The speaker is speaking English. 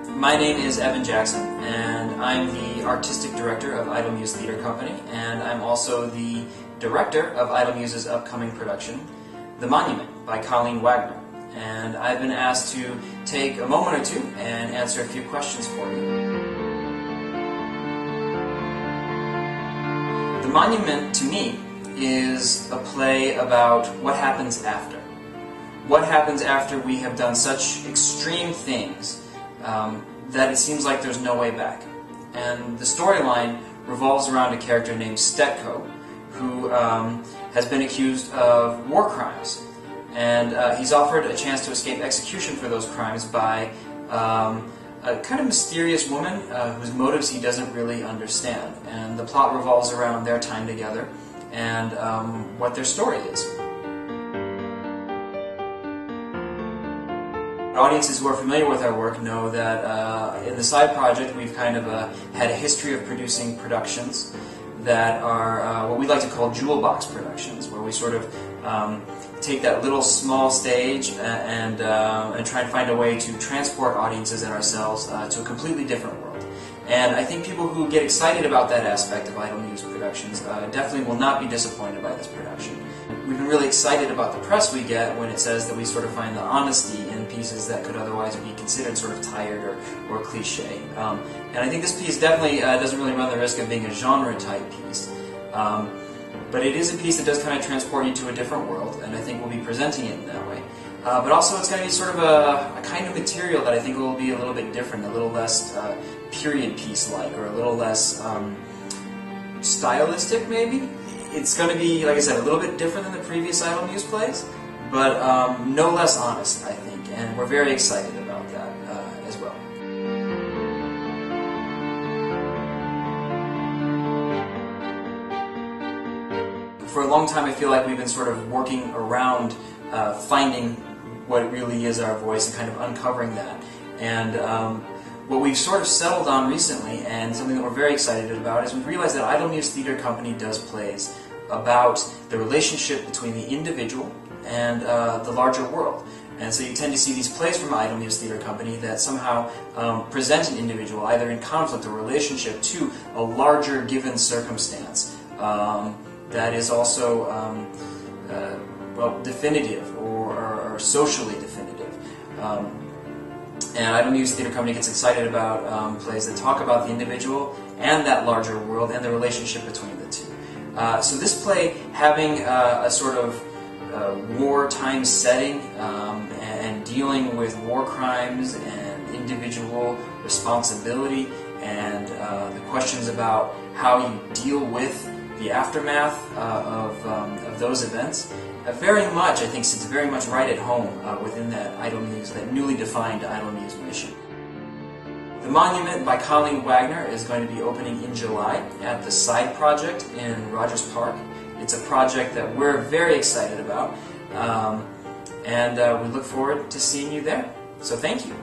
My name is Evan Jackson, and I'm the Artistic Director of Idle Muse Theater Company, and I'm also the Director of Idle Muse's upcoming production, The Monument by Colleen Wagner. And I've been asked to take a moment or two and answer a few questions for you. The Monument, to me, is a play about what happens after. What happens after we have done such extreme things that it seems like there's no way back. And the storyline revolves around a character named Stetko, who has been accused of war crimes. And he's offered a chance to escape execution for those crimes by a kind of mysterious woman whose motives he doesn't really understand. And the plot revolves around their time together and what their story is. Audiences who are familiar with our work know that in the side project we've kind of had a history of producing productions that are what we like to call jewel box productions, where we sort of take that little small stage and try and find a way to transport audiences and ourselves to a completely different world. And I think people who get excited about that aspect of Idle Muse productions definitely will not be disappointed by this production. We've been really excited about the press we get when it says that we sort of find the honesty in pieces that could otherwise be considered sort of tired or cliche. And I think this piece definitely doesn't really run the risk of being a genre-type piece. But it is a piece that does kind of transport you to a different world, and I think we'll be presenting it in that way. But also it's going to be sort of a kind of material that I think will be a little bit different, a little less period piece-like, or a little less stylistic, maybe. It's going to be, like I said, a little bit different than the previous Idle Muse plays, but no less honest, I think, and we're very excited about that as well. For a long time I feel like we've been sort of working around finding what really is our voice and kind of uncovering that. And what we've sort of settled on recently, and something that we're very excited about, is we've realized that Idle Muse Theater Company does plays about the relationship between the individual and the larger world. And so you tend to see these plays from Idle Muse Theater Company that somehow present an individual either in conflict or relationship to a larger given circumstance that is also well, definitive or socially definitive. And Idle Muse Theater Company gets excited about plays that talk about the individual and that larger world and the relationship between the two. So this play, having a sort of wartime setting and dealing with war crimes and individual responsibility and the questions about how you deal with the aftermath of those events, very much, I think, sits very much right at home within that Idle Muse, that newly defined Idle Muse mission. The Monument by Colleen Wagner is going to be opening in July at the Side Project in Rogers Park. It's a project that we're very excited about, and we look forward to seeing you there. So thank you.